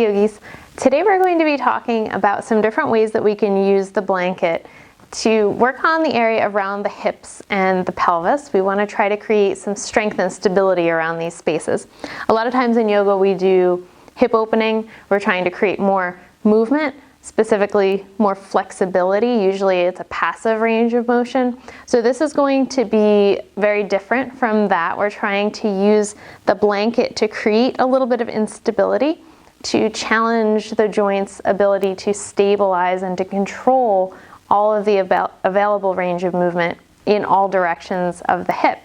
Yogis. Today we're going to be talking about some different ways that we can use the blanket to work on the area around the hips and the pelvis. We want to try to create some strength and stability around these spaces. A lot of times in yoga we do hip opening. We're trying to create more movement, specifically more flexibility. Usually it's a passive range of motion. So this is going to be very different from that. We're trying to use the blanket to create a little bit of instability, to challenge the joint's ability to stabilize and to control all of the available range of movement in all directions of the hip.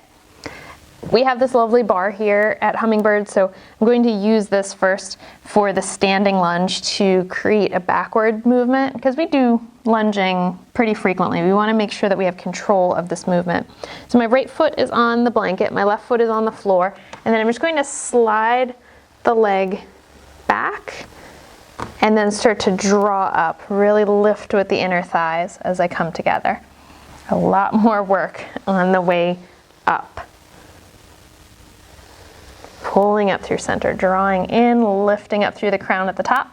We have this lovely bar here at Hummingbird, so I'm going to use this first for the standing lunge to create a backward movement, because we do lunging pretty frequently. We want to make sure that we have control of this movement. So my right foot is on the blanket, my left foot is on the floor, and then I'm just going to slide the leg back and then start to draw up, really lift with the inner thighs as I come together. A lot more work on the way up. Pulling up through center, drawing in, lifting up through the crown at the top.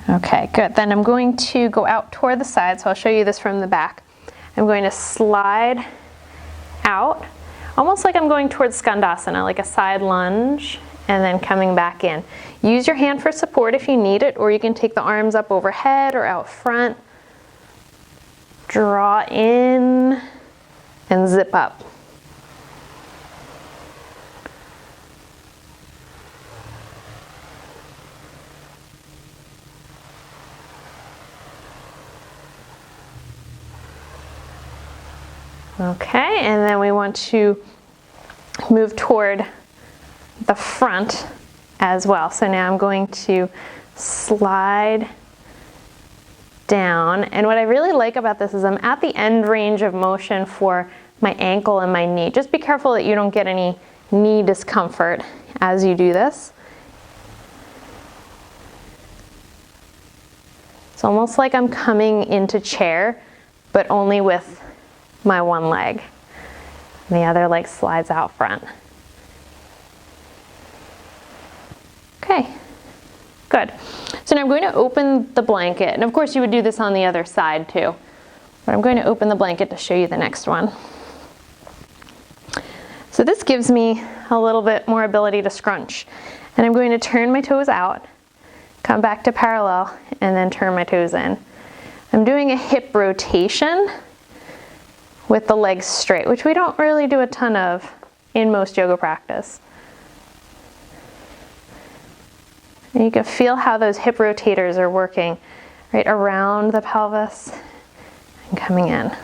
Okay, good. Then I'm going to go out toward the side, so I'll show you this from the back. I'm going to slide out, almost like I'm going towards Skandasana, like a side lunge, and then coming back in. Use your hand for support if you need it, or you can take the arms up overhead or out front. Draw in and zip up. Okay, and then we want to move toward the front as well. So now I'm going to slide down, and what I really like about this is I'm at the end range of motion for my ankle and my knee. Just be careful that you don't get any knee discomfort as you do this. It's almost like I'm coming into chair, but only with my one leg. And the other leg slides out front. Okay, good. So now I'm going to open the blanket, and of course you would do this on the other side too, but I'm going to open the blanket to show you the next one. So this gives me a little bit more ability to scrunch, and I'm going to turn my toes out, come back to parallel, and then turn my toes in. I'm doing a hip rotation with the legs straight, which we don't really do a ton of in most yoga practice. And you can feel how those hip rotators are working right around the pelvis and coming in.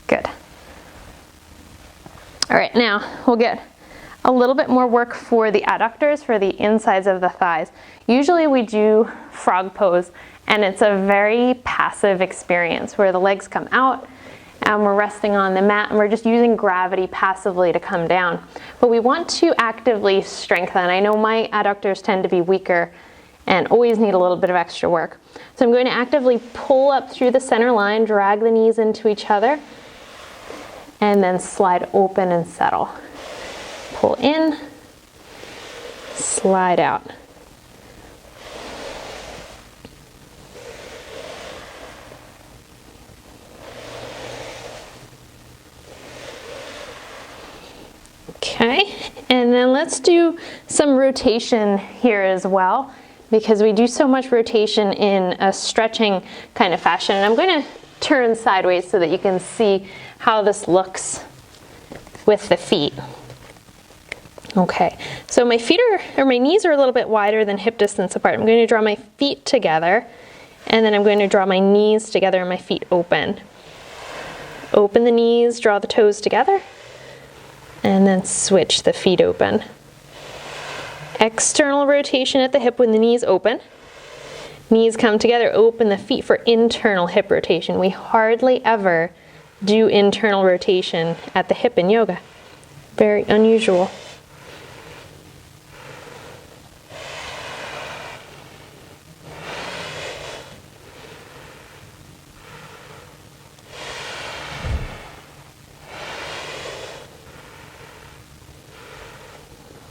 Good. All right, now we'll get a little bit more work for the adductors, for the insides of the thighs. Usually we do frog pose, and it's a very passive experience where the legs come out and we're resting on the mat and we're just using gravity passively to come down. But we want to actively strengthen. I know my adductors tend to be weaker and always need a little bit of extra work. So I'm going to actively pull up through the center line, drag the knees into each other, and then slide open and settle. Pull in, slide out. Okay, and then let's do some rotation here as well, because we do so much rotation in a stretching kind of fashion. And I'm going to turn sideways so that you can see how this looks with the feet. Okay, so my feet my knees are a little bit wider than hip distance apart. I'm going to draw my feet together, and then I'm going to draw my knees together and my feet open. Open the knees, draw the toes together, and then switch the feet open. External rotation at the hip when the knees open. Knees come together, open the feet for internal hip rotation. We hardly ever do internal rotation at the hip in yoga. Very unusual.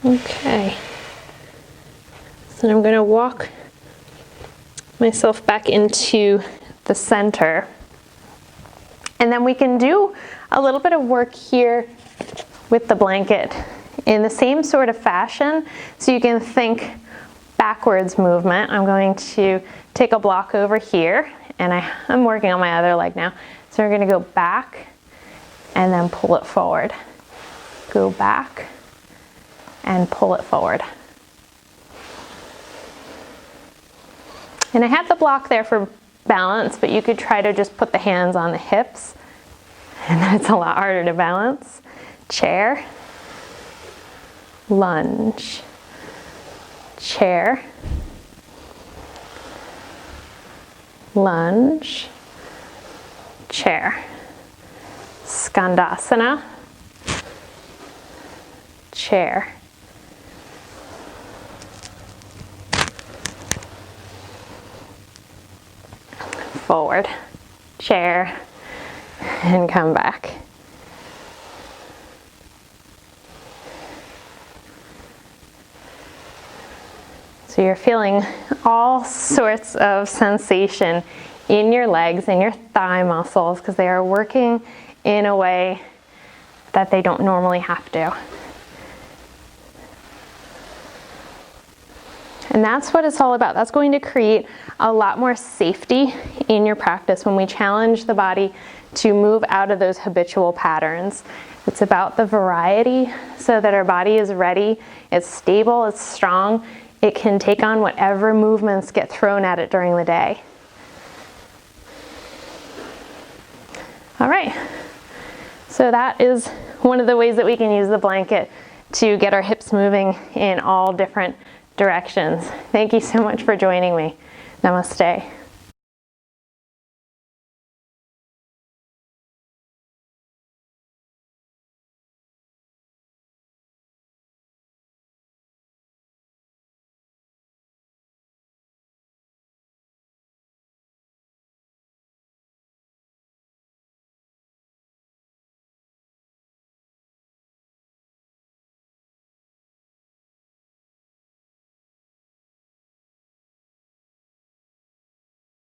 Okay. So I'm going to walk myself back into the center. And then we can do a little bit of work here with the blanket in the same sort of fashion. So you can think backwards movement. I'm going to take a block over here, and I'm working on my other leg now. So we're going to go back and then pull it forward. Go back and pull it forward. And I had the block there for balance, but you could try to just put the hands on the hips, and then it's a lot harder to balance. Chair, lunge, chair, lunge, chair. Skandasana, chair. Forward, chair, and come back. So you're feeling all sorts of sensation in your legs and your thigh muscles because they are working in a way that they don't normally have to. And that's what it's all about. That's going to create a lot more safety in your practice when we challenge the body to move out of those habitual patterns. It's about the variety so that our body is ready, it's stable, it's strong. It can take on whatever movements get thrown at it during the day. All right, so that is one of the ways that we can use the blanket to get our hips moving in all different directions. Thank you so much for joining me. Namaste.